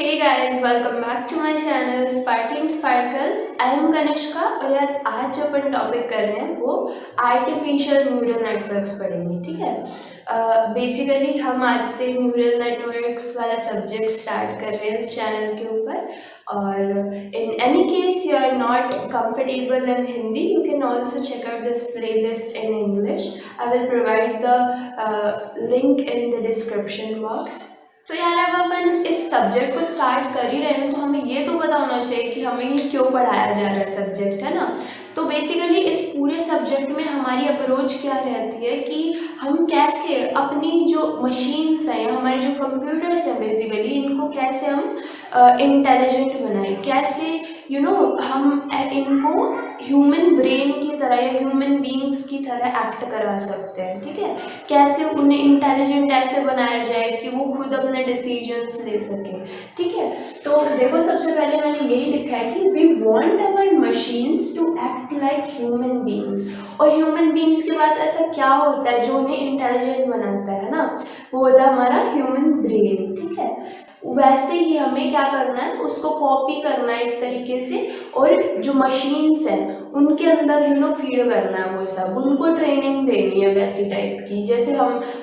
Hey guys, welcome back to my channel Sparkling Sparkles. I am Kanishka और यार आज जो अपन टॉपिक कर रहे हैं वो आर्टिफिशियल न्यूरल नेटवर्क्स पढ़ेंगे, ठीक है। बेसिकली हम आज से न्यूरल नेटवर्क्स वाला सब्जेक्ट स्टार्ट कर रहे हैं इस चैनल के ऊपर। और in any case you are not comfortable in Hindi, you can also check out this playlist in English. I will provide the link in the description box. तो यार अब अपन इस सब्जेक्ट को स्टार्ट कर ही रहे हैं तो हमें ये तो पता होना चाहिए कि हमें ये क्यों पढ़ाया जा रहा है सब्जेक्ट, है ना। तो बेसिकली इस पूरे सब्जेक्ट में हमारी अप्रोच क्या रहती है कि हम कैसे अपनी जो मशीन्स हैं या हमारे जो कंप्यूटर्स हैं बेसिकली इनको कैसे हम इंटेलिजेंट बनाएं, कैसे हम इनको ह्यूमन ब्रेन की तरह या ह्यूमन बींग्स की तरह एक्ट करा सकते हैं, ठीक है। कैसे उन्हें इंटेलिजेंट ऐसे बनाया जाए कि वो खुद अपने डिसीजंस ले सके, ठीक है। तो देखो सबसे पहले मैंने यही लिखा है कि we want our machines to act like human beings. और ह्यूमन बींग्स के पास ऐसा क्या होता है जो उन्हें इंटेलिजेंट बनाता है ना, वो होता है हमारा ह्यूमन ब्रेन, ठीक है। वैसे ही हमें क्या करना है, उसको कॉपी करना है एक तरीके से, और जो मशीन्स हैं उनके अंदर फीड करना है वो सब, उनको ट्रेनिंग देनी है वैसी टाइप की जैसे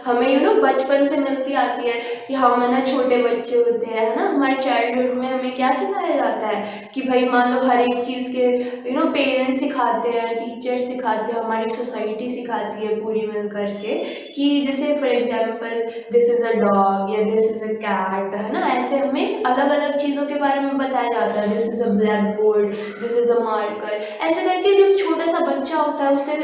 हमें बचपन से मिलती आती है कि हम है ना छोटे बच्चे होते हैं, है ना। हमारे चाइल्डहुड में हमें क्या सिखाया जाता है कि भाई मान लो हर एक चीज़ के पेरेंट्स सिखाते हैं, टीचर्स सिखाते हैं, हमारी सोसाइटी सिखाती है पूरी मिल करके कि जैसे for example this is a dog या दिस इज़ अ कैट, है ना। ऐसे हमें अलग अलग चीज़ों के बारे में बताया जाता है, this is a black board, this is a marker, ऐसे करके जो छोटा सा बच्चा होता है उसे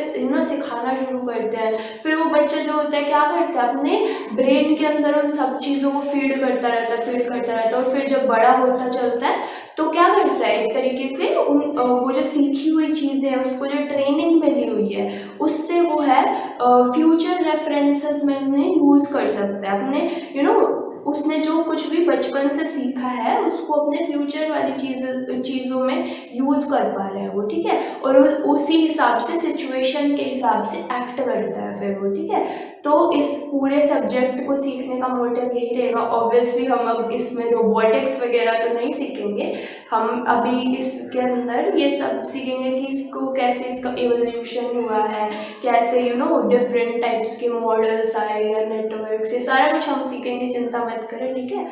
सिखाना शुरू करते हैं। फिर वो बच्चा जो होता है क्या करता है, अपने ब्रेन के अंदर उन सब चीज़ों को फीड करता रहता है और फिर जब बड़ा होता चलता है तो क्या करता है, एक तरीके से वो जो सीखी हुई चीज़ है, उसको जो ट्रेनिंग मिली हुई है, उससे वो है फ्यूचर रेफरेंसेस में उन्हें यूज़ कर सकता है अपने उसने जो कुछ भी बचपन से सीखा है उसको अपने फ्यूचर वाली चीज़ों में यूज़ कर पा रहा है वो, ठीक है। और उसी हिसाब से सिचुएशन के हिसाब से एक्ट करता है फिर वो, ठीक है। तो इस पूरे सब्जेक्ट को सीखने का मोटिव यही रहेगा। ऑब्वियसली हम अब इसमें रोबोटिक्स वगैरह तो नहीं सीखेंगे, हम अभी इसके अंदर ये सब सीखेंगे कि इसको कैसे इसका एवोल्यूशन हुआ है, कैसे डिफरेंट टाइप्स के मॉडल्स आए या नेटवर्क्स, ये सारा कुछ हम सीखेंगे, चिंता मत करें, ठीक है।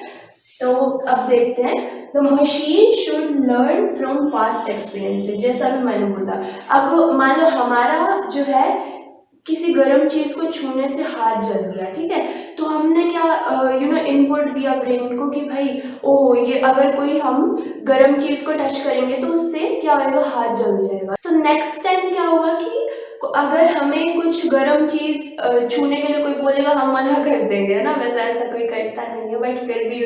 तो अब देखते हैं, the machine should learn from past experiences, जैसा भी मैंने बोला। अब मान लो हमारा जो है किसी गर्म चीज़ को छूने से हाथ जल गया, ठीक है। तो हमने क्या इनपुट दिया ब्रेन को कि भाई ओह ये अगर कोई हम गर्म चीज़ को टच करेंगे तो उससे क्या होगा, हाथ जल जाएगा। तो नेक्स्ट टाइम क्या होगा कि अगर हमें कुछ गर्म चीज़ छूने के लिए कोई बोलेगा हम मना कर देंगे, है ना। वैसे ऐसा कोई करता नहीं है, बट फिर भी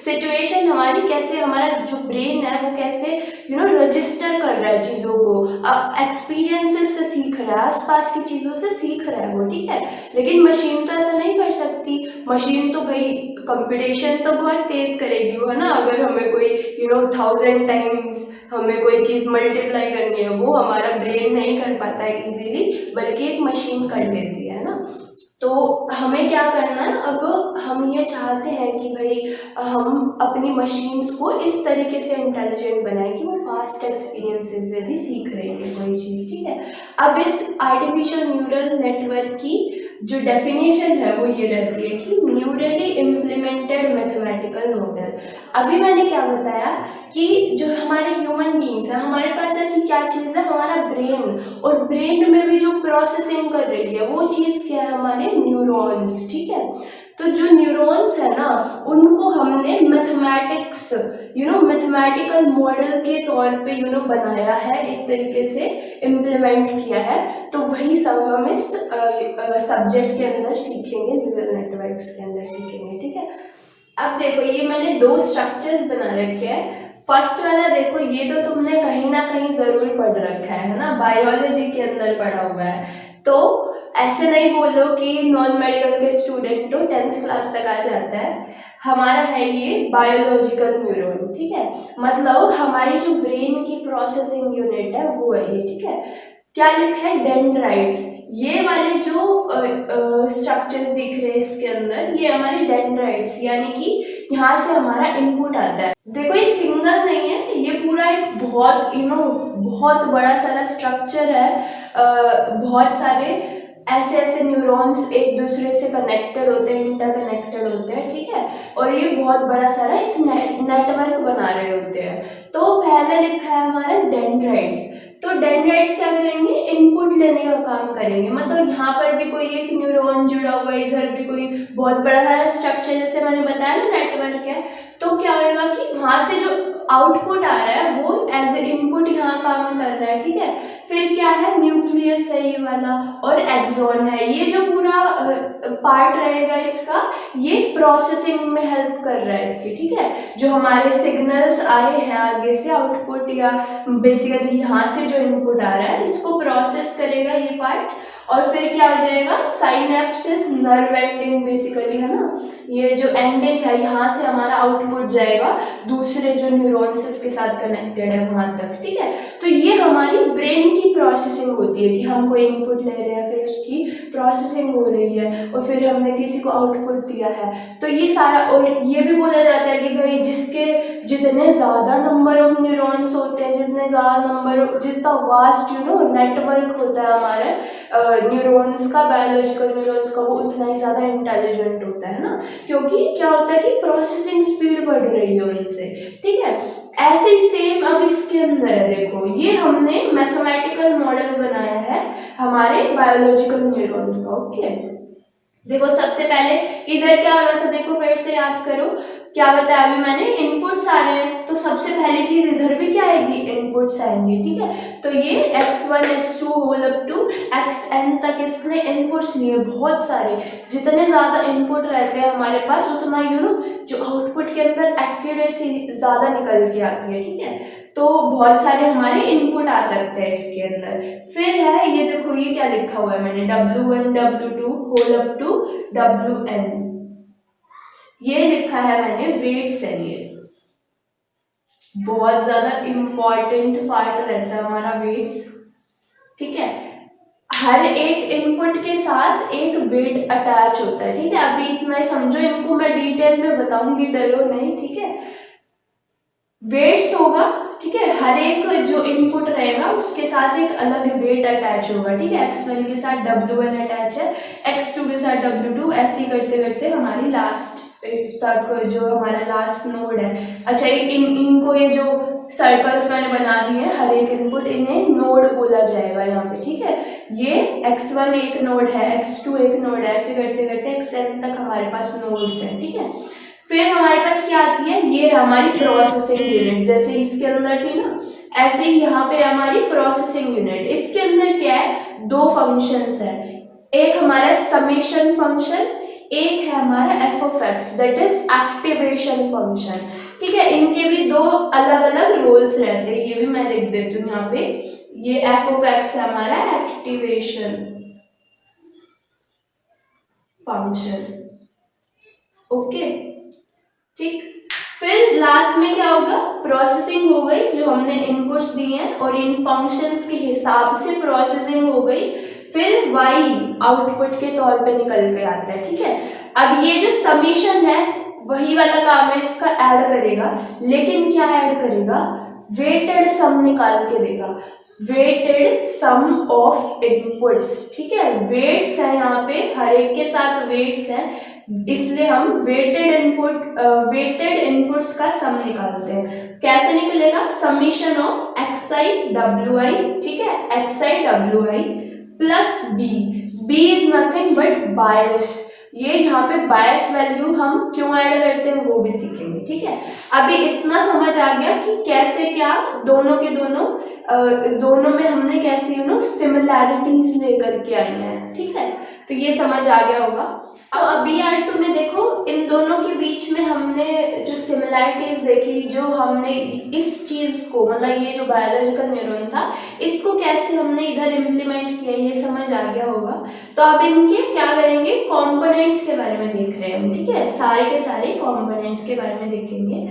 सिचुएशन हमारी कैसे, हमारा जो ब्रेन है वो कैसे रजिस्टर कर रहा है चीज़ों को, एक्सपीरियंसेस से सीख रहा है, आसपास की चीज़ों से सीख रहा है वो, ठीक है। लेकिन मशीन तो ऐसा नहीं कर सकती। मशीन तो भाई कंप्यूटेशन तो बहुत तेज़ करेगी वो, है ना। अगर हमें कोई 1000 टाइम्स हमें कोई चीज़ मल्टीप्लाई करनी है वो हमारा ब्रेन नहीं कर पाता है इजीली, बल्कि एक मशीन कर लेती है ना। तो हमें क्या करना है, अब हम ये चाहते हैं कि भाई हम अपनी मशीन्स को इस तरीके से इंटेलिजेंट बनाएं कि वो पास्ट एक्सपीरियंसेस से भी सीख रही है कोई चीज़, ठीक है। अब इस आर्टिफिशियल न्यूरल नेटवर्क की जो डेफिनेशन है वो ये रहती है कि न्यूरली इम्प्लीमेंटेड मैथमेटिकल मॉडल। अभी मैंने क्या बताया कि जो हमारे ह्यूमन बींग्स हैं, हमारे पास ऐसी क्या चीज़ है, हमारा ब्रेन, और ब्रेन में भी जो प्रोसेसिंग कर रही है वो चीज़ क्या है, हमारे न्यूरॉन्स, ठीक है। तो जो न्यूरॉन्स है ना उनको हमने मैथमेटिक्स मैथमेटिकल मॉडल के तौर पे बनाया है, एक तरीके से इम्प्लीमेंट किया है। तो वही सब हम इस सब्जेक्ट के अंदर सीखेंगे, न्यूरल नेटवर्क्स के अंदर सीखेंगे, ठीक है। अब देखो ये मैंने 2 स्ट्रक्चर्स बना रखे हैं। फर्स्ट वाला देखो, ये तो तुमने कहीं ना कहीं ज़रूर पढ़ रखा है ना, बायोलॉजी के अंदर पढ़ा हुआ है। तो ऐसे नहीं बोलो कि नॉन मेडिकल के स्टूडेंट तो 10th क्लास तक आ जाता है। हमारा है ये बायोलॉजिकल न्यूरॉन, ठीक है। मतलब हमारी जो ब्रेन की प्रोसेसिंग यूनिट है वो है ये, ठीक है। क्या लिखा है, डेंड्राइट्स। ये वाले जो स्ट्रक्चर्स दिख रहे हैं इसके अंदर, ये हमारी डेंड्राइट्स, यानी कि यहाँ से हमारा इनपुट आता है। नहीं है, ये पूरा एक बहुत बहुत बड़ा सारा स्ट्रक्चर है। बहुत सारे ऐसे ऐसे न्यूरॉन्स एक दूसरे से कनेक्टेड होते हैं, इंटरकनेक्टेड होते हैं, ठीक है। और ये बहुत बड़ा सारा एक नेटवर्क बना रहे होते हैं। तो पहले लिखा है हमारा डेंड्राइट्स। तो डेंड्राइट्स क्या करेंगे, इनपुट लेने का काम करेंगे। मतलब यहाँ पर भी कोई एक न्यूरॉन जुड़ा हुआ है, इधर भी कोई बहुत बड़ा सारा स्ट्रक्चर, जैसे मैंने बताया ना नेटवर्क है। तो क्या होगा कि वहां से जो आउटपुट आ रहा है वो एज ए इनपुट यहाँ काम कर रहा है, ठीक है। फिर क्या है, न्यूक्लियस है ये वाला, और एक्सॉन है। ये जो पूरा पार्ट रहेगा इसका, ये प्रोसेसिंग में हेल्प कर रहा है इसकी, ठीक है। जो हमारे सिग्नल्स आए हैं आगे से आउटपुट, या बेसिकली यहाँ से जो इनपुट आ रहा है, इसको प्रोसेस करेगा ये पार्ट। और फिर क्या हो जाएगा, साइनेप्सिस, नर्व एंडिंग बेसिकली, है ना। ये जो एंडिंग है, यहाँ से हमारा आउटपुट जाएगा दूसरे जो न्यूरॉन्स इसके साथ कनेक्टेड है वहां तक, ठीक है। तो ये हमारी ब्रेन की प्रोसेसिंग होती है कि हम कोई इनपुट ले रहे हैं, फिर उसकी प्रोसेसिंग हो रही है, और फिर हमने किसी को आउटपुट दिया है। तो ये सारा, और ये भी बोला जाता है कि भाई जिसके जितने ज़्यादा नंबर ऑफ न्यूरॉन्स होते हैं, जितने ज़्यादा नंबर, जितना वास्ट नेटवर्क होता है हमारे न्यूरॉन्स का, बायोलॉजिकल न्यूरॉन्स का, वो उतना ही ज़्यादा इंटेलिजेंट होता है ना। क्योंकि क्या होता है कि प्रोसेसिंग स्पीड बढ़ रही है उनसे, ठीक है। ऐसे ही सेम अब इसके अंदर है, देखो ये हमने मैथमेटिकल मॉडल बनाया है हमारे बायोलॉजिकल न्यूरॉन का। ओके, देखो सबसे पहले इधर क्या हो रहा था, देखो फिर से याद करो क्या बताया अभी मैंने, इनपुट्स आ रहे हैं। तो सबसे पहली चीज इधर भी क्या आएगी, इनपुट्स आएंगे, ठीक है। तो ये x1 x2 whole up to xn तक इसने इनपुट्स लिए, बहुत सारे। जितने ज्यादा इनपुट रहते हैं हमारे पास, उतना जो आउटपुट के अंदर एक्यूरेसी ज्यादा निकल के आती है, ठीक है। तो बहुत सारे हमारे इनपुट आ सकते हैं इसके अंदर। फिर है ये देखो, ये क्या लिखा हुआ है मैंने, W1 W2 whole up to WN, ये लिखा है मैंने, वेट्स है ये। बहुत ज्यादा इंपॉर्टेंट पार्ट रहता है हमारा वेट्स, ठीक है। हर एक इनपुट के साथ एक वेट अटैच होता है, ठीक है। अभी इतना ही समझो, इनको मैं डिटेल में बताऊंगी, डरो नहीं, ठीक है। वेट्स होगा, ठीक है। हर एक जो इनपुट रहेगा उसके साथ एक अलग वेट अटैच होगा, ठीक है। x1 के साथ W1 अटैच है, x2 के साथ W2, ऐसे ही करते करते हमारी लास्ट तक जो हमारा लास्ट नोड है। अच्छा, इनको ये जो सर्कल्स मैंने बना दिए हैं, हर एक इनपुट, इन्हें नोड बोला जाएगा यहाँ पे, ठीक है। ये x1 एक नोड है, x2 एक नोड है, ऐसे करते करते xn तक हमारे पास नोड्स हैं, ठीक है। फिर हमारे पास क्या आती है, ये हमारी प्रोसेसिंग यूनिट, जैसे इसके अंदर थी ना, ऐसे ही यहाँ पे हमारी प्रोसेसिंग यूनिट। इसके अंदर क्या है, दो फंक्शंस है, एक हमारा समेशन फंक्शन, एक है हमारा F of x, that is activation function, ठीक है। इनके भी दो अलग अलग रोल्स रहते हैं, ये भी मैं लिख देती हूँ यहाँ पे। ये एफ ऑफ एक्स है हमारा एक्टिवेशन फंक्शन, ओके, ठीक। फिर लास्ट में क्या होगा, प्रोसेसिंग हो गई, जो हमने इनपुट्स दिए हैं और इन फंक्शंस के हिसाब से प्रोसेसिंग हो गई। फिर y आउटपुट के तौर पे निकल के आता है, ठीक है। अब ये जो समीशन है, वही वाला काम है, इसका ऐड करेगा, लेकिन क्या ऐड करेगा, वेटेड सम निकाल के देगा, वेटेड सम ऑफ इनपुट्स, ठीक है। वेट्स है यहाँ पे, हर एक के साथ वेट्स है, इसलिए हम वेटेड इनपुट्स का सम निकालते हैं। कैसे निकलेगा, समीशन ऑफ xi wi, ठीक है, xi wi plus b is nothing but bias. ये यहाँ पे बायस वैल्यू हम क्यों ऐड करते हैं वो भी सीखेंगे, ठीक है। अभी इतना समझ आ गया कि कैसे क्या दोनों के दोनों में हमने कैसे सिमिलैरिटीज लेकर के आई हैं, ठीक है। तो ये समझ आ गया होगा। अब अभी यार तुम्हें देखो, इन दोनों के बीच में हमने जो सिमिलैरिटीज देखी, जो हमने इस चीज को, मतलब ये जो बायोलॉजिकल न्यूरॉन था, इसको कैसे हमने इधर इम्प्लीमेंट किया, ये समझ आ गया होगा। तो अब इनके क्या करेंगे, कंपोनेंट्स के बारे में देख रहे हैं हम, ठीक है। सारे के सारे कंपोनेंट्स के बारे में देखेंगे,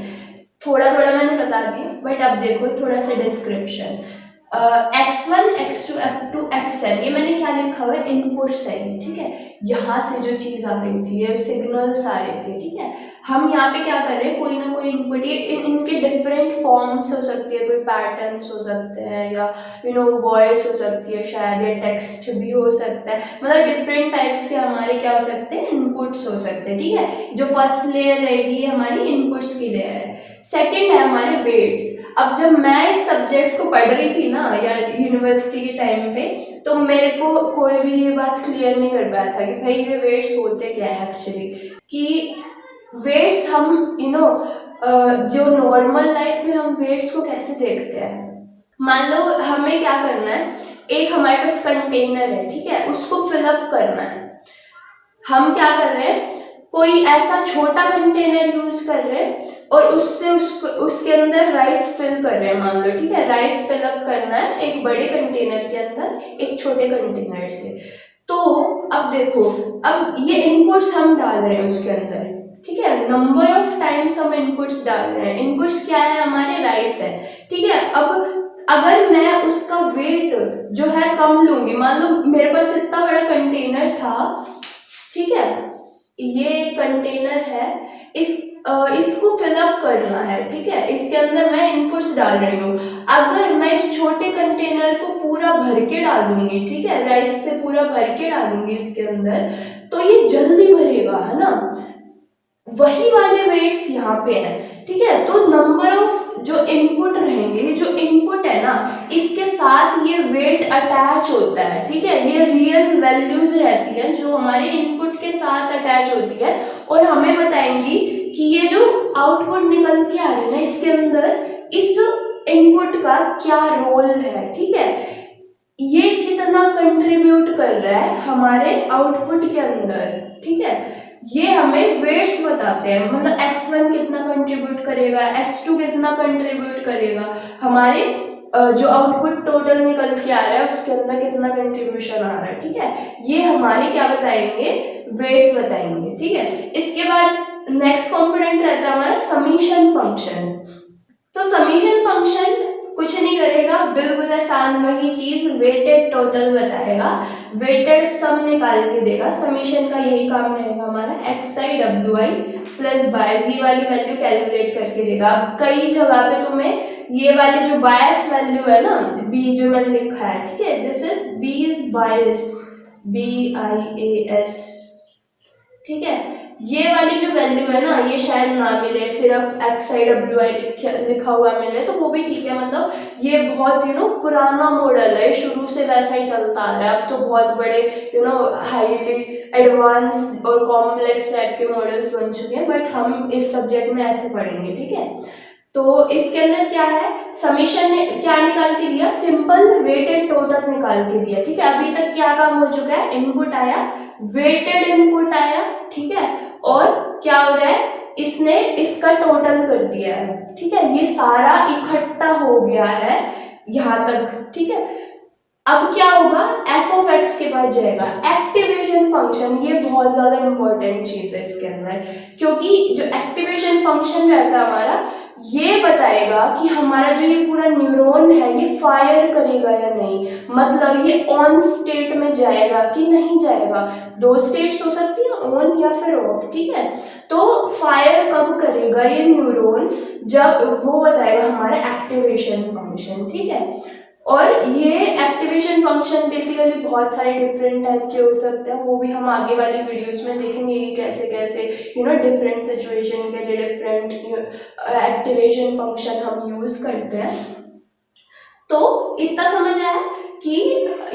थोड़ा थोड़ा मैंने बता दिया, बट अब देखो थोड़ा सा description. x1 x2 up to xn, ये मैंने क्या लिखा हुआ है, इनपुट्स है, ठीक है। यहाँ से जो चीज आ रही थी, ये सिग्नल्स आ रहे थे, ठीक है। हम यहाँ पे क्या कर रहे हैं, कोई ना कोई इनपुट, ये इनके डिफरेंट फॉर्म्स हो सकती है, कोई पैटर्न्स हो सकते हैं, या वॉइस हो सकती है शायद, या टेक्स्ट भी हो सकता है, मतलब डिफरेंट टाइप्स के हमारे क्या हो सकते हैं, इनपुट्स हो सकते हैं, ठीक है। जो फर्स्ट लेयर रहेगी ये हमारी इनपुट्स की लेयर है। सेकेंड है हमारे वेट्स। अब जब मैं इस सब्जेक्ट को पढ़ रही थी ना या यूनिवर्सिटी के टाइम पे, तो मेरे को कोई भी ये बात क्लियर नहीं कर पाया था कि भाई ये वेट्स होते क्या है एक्चुअली, कि वेट्स हम जो नॉर्मल लाइफ में हम वेट्स को कैसे देखते हैं। मान लो हमें क्या करना है, एक हमारे पास कंटेनर है, ठीक है, उसको फिलअप करना है। हम क्या कर रहे हैं, कोई ऐसा छोटा कंटेनर यूज कर रहे हैं और उसके अंदर राइस फिल कर रहे हैं, मान लो, ठीक है। राइस फिलअप करना है एक बड़े कंटेनर के अंदर एक छोटे कंटेनर से। तो अब देखो, अब ये इनपुट्स हम डाल रहे हैं उसके अंदर, ठीक है। नंबर ऑफ टाइम्स हम इनपुट्स डाल रहे हैं। इनपुट्स क्या है, हमारे राइस है, ठीक है। अब अगर मैं उसका वेट जो है कम लूंगी, मान लो मेरे पास इतना बड़ा कंटेनर था, ठीक है, ये कंटेनर है, इसको फिलअप करना है, ठीक है। इसके अंदर मैं इनपुट्स डाल रही हूँ। अगर मैं इस छोटे कंटेनर को पूरा भर के डालूंगी, ठीक है, राइस से पूरा भर के डालूंगी इसके अंदर, तो ये जल्दी भरेगा, है ना। वही वाले वेट्स यहाँ पे हैं, ठीक है। तो नंबर ऑफ जो इनपुट रहेंगे, जो इनपुट है ना, इसके साथ ये वेट अटैच होता है, ठीक है। ये रियल वैल्यूज रहती है जो हमारे इनपुट के साथ अटैच होती है और हमें बताएंगी कि ये जो आउटपुट निकल के आ रहा है ना इसके अंदर, इस इनपुट का क्या रोल है, ठीक है। ये कितना कंट्रीब्यूट कर रहा है हमारे आउटपुट के अंदर, ठीक है। ये हमें वेट्स बताते हैं, मतलब x1 कितना कंट्रीब्यूट करेगा, x2 कितना कंट्रीब्यूट करेगा, हमारे जो आउटपुट टोटल निकल के आ रहा है उसके अंदर कितना कंट्रीब्यूशन आ रहा है, ठीक है। ये हमारे क्या बताएंगे, वेट्स बताएंगे, ठीक है। इसके बाद नेक्स्ट कंपोनेंट रहता है हमारा समीशन फंक्शन। तो समीशन फंक्शन कुछ नहीं करेगा, बिल्कुल आसान वही चीज, वेटेड टोटल बताएगा, वेटेड सम निकाल के देगा। समीशन का यही काम रहेगा हमारा, xi wi प्लस बायस, ये वाली वैल्यू कैलकुलेट करके देगा। अब कई जगह पे तुम्हें ये वाली जो बायस वैल्यू है ना, b जो मैंने लिखा है, ठीक है, this is b is bias, BIAS, ठीक है। ये वाली जो वैल्यू है ना, ये शायद ना मिले, सिर्फ xi wi लिखा हुआ मिले तो वो भी ठीक है। मतलब ये बहुत पुराना मॉडल है, शुरू से वैसा ही चलता आ रहा है। अब तो बहुत बड़े हाईली एडवांस और कॉम्प्लेक्स टाइप के मॉडल्स बन चुके हैं, बट हम इस सब्जेक्ट में ऐसे पढ़ेंगे, ठीक है। तो इसके अंदर क्या है, समीशन ने क्या निकाल के दिया, सिंपल वेटेड टोटल निकाल के दिया, ठीक है। अभी तक क्या काम हो चुका है, इनपुट आया, वेटेड इनपुट आया, ठीक है, और क्या हो रहा है, इसने इसका टोटल कर दिया है, ठीक है। ये सारा इकट्ठा हो गया है यहाँ तक, ठीक है। अब क्या होगा, एफ ऑफ एक्स के पास जाएगा, एक्टिवेशन फंक्शन। ये बहुत ज्यादा इंपॉर्टेंट चीज है इसके अंदर, क्योंकि जो एक्टिवेशन फंक्शन रहता है हमारा, ये बताएगा कि हमारा जो ये पूरा न्यूरॉन है ये फायर करेगा या नहीं, मतलब ये ऑन स्टेट में जाएगा कि नहीं जाएगा। दो स्टेट्स हो सकती है, ऑन या फिर ऑफ, ठीक है। तो फायर कब करेगा ये न्यूरॉन, जब वो बताएगा हमारा एक्टिवेशन फंक्शन, ठीक है। और ये एक्टिवेशन फंक्शन बेसिकली बहुत सारे डिफरेंट टाइप के हो सकते हैं, वो भी हम आगे वाली वीडियोस में देखेंगे कि कैसे कैसे डिफरेंट सिचुएशन के लिए डिफरेंट एक्टिवेशन फंक्शन हम यूज करते हैं। तो इतना समझ आया कि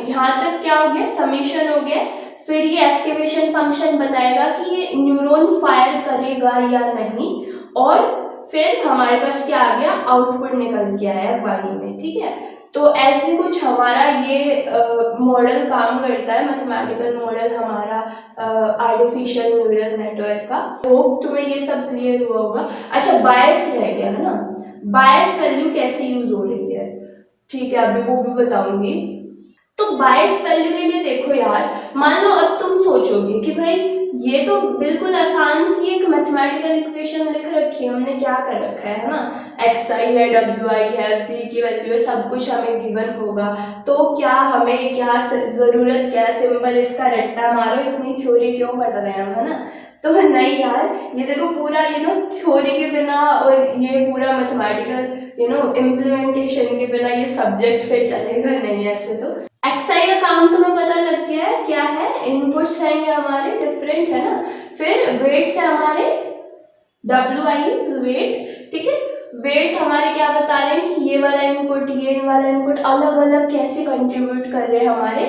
यहाँ तक क्या हो गया, समीशन हो गया। फिर ये एक्टिवेशन फंक्शन बताएगा कि ये न्यूरॉन फायर करेगा या नहीं, और फिर हमारे पास क्या आ गया, आउटपुट निकल के आया वाई में, ठीक है। तो ऐसे कुछ हमारा ये मॉडल काम करता है, मैथमेटिकल मॉडल हमारा आर्टिफिशियल न्यूरल नेटवर्क का। होप तुम्हें ये सब क्लियर हुआ होगा। अच्छा, बायस रह गया है ना, बायस वैल्यू कैसे यूज हो रही है, ठीक है, अभी वो भी बताऊंगी। तो बायस वैल्यू के लिए देखो यार, मान लो अब तुम सोचोगे कि भाई ये तो बिल्कुल आसान सी एक मैथमेटिकल इक्वेशन लिख रखी है, हमने क्या कर रखा है ना, एक्स आई है, डब्ल्यू आई है, बी की वैल्यू है, सब कुछ हमें गिवन होगा, तो क्या हमें क्या ज़रूरत, क्या सिंपल इसका रट्टा मारो, इतनी थ्योरी क्यों पढ़ रहे हैं हम, है ना। तो नहीं यार, ये देखो पूरा थ्योरी के बिना और ये पूरा मैथमेटिकल इम्प्लीमेंटेशन के बिना ये सब्जेक्ट फिर चलेगा नहीं ऐसे। तो एक्सआई का काम तुम्हें पता लग गया है क्या है, इनपुट्स हैं ये हमारे डिफरेंट, है ना। फिर वेट्स है हमारे, डब्ल्यू आई इज वेट, ठीक है। वेट हमारे क्या बता रहे हैं कि ये वाला इनपुट, ये वाला इनपुट अलग अलग कैसे कंट्रीब्यूट कर रहे हैं हमारे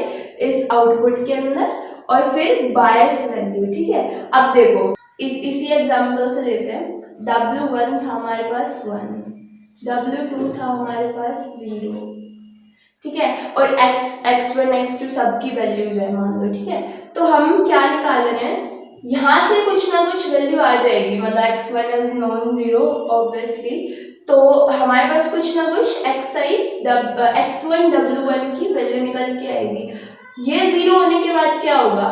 इस आउटपुट के अंदर। और फिर बायस वैल्यू, ठीक है। अब देखो इसी एग्जांपल से लेते हैं, W1 था हमारे पास 1, W2 था हमारे पास 0, ठीक है। और x1 x2 सबकी वैल्यूज है मान लो, ठीक है। तो हम क्या निकाल रहे हैं, यहाँ से कुछ ना कुछ वैल्यू आ जाएगी, मतलब x1 is non zero obviously, तो हमारे पास कुछ ना कुछ x1 W1 की वैल्यू निकल के आएगी। ये जीरो होने के बाद क्या होगा,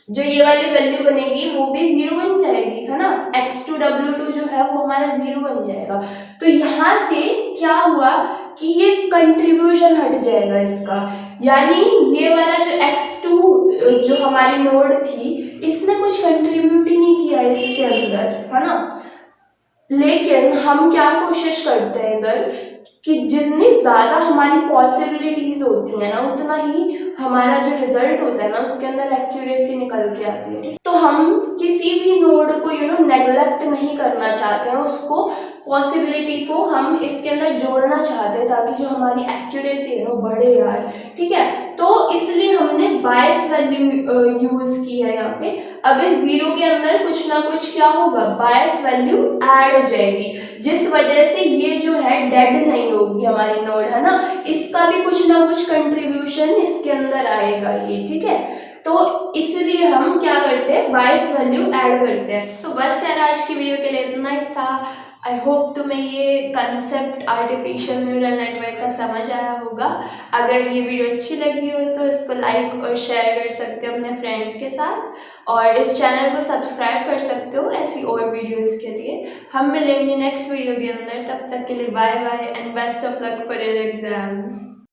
जो ये वाली वैल्यू बनेगी वो भी जीरो बन जाएगी, है ना। x2 W2 जो है वो हमारा जीरो बन जाएगा। तो यहाँ से क्या हुआ कि ये कंट्रीब्यूशन हट जाएगा इसका, यानी ये वाला जो x2 जो हमारी नोड थी इसने कुछ कंट्रीब्यूट ही नहीं किया इसके अंदर, है ना। लेकिन हम क्या कोशिश करते हैं इधर कि जितनी ज़्यादा हमारी पॉसिबिलिटीज़ होती है ना, उतना ही हमारा जो रिजल्ट होता है ना उसके अंदर एक्यूरेसी निकल के आती है, ठीक। तो हम किसी भी नोड को नेग्लेक्ट नहीं करना चाहते हैं, उसको पॉसिबिलिटी को हम इसके अंदर जोड़ना चाहते हैं ताकि जो हमारी एक्यूरेसी है ना बढ़े यार, ठीक है। तो इसलिए हमने बायस वैल्यू यूज़ की है यहाँ पे। अब इस जीरो के अंदर कुछ ना कुछ क्या होगा, बायस वैल्यू ऐड हो जाएगी, जिस वजह से ये जो है डेड नहीं होगी हमारी नोड, है ना। इसका भी कुछ ना कुछ कंट्रीब्यूशन इसके अंदर आएगा ये, ठीक है। तो इसलिए हम क्या करते हैं, बायस वैल्यू ऐड करते हैं। तो बस यार आज की वीडियो के लिए इतना ही था। आई होप तुम्हें ये कंसेप्ट आर्टिफिशियल न्यूरल नेटवर्क का समझ आया होगा। अगर ये वीडियो अच्छी लगी हो तो इसको लाइक और शेयर कर सकते हो अपने फ्रेंड्स के साथ, और इस चैनल को सब्सक्राइब कर सकते हो ऐसी और वीडियोस के लिए। हम मिलेंगे नेक्स्ट वीडियो के अंदर, तब तक के लिए bye bye and best of luck for your exams.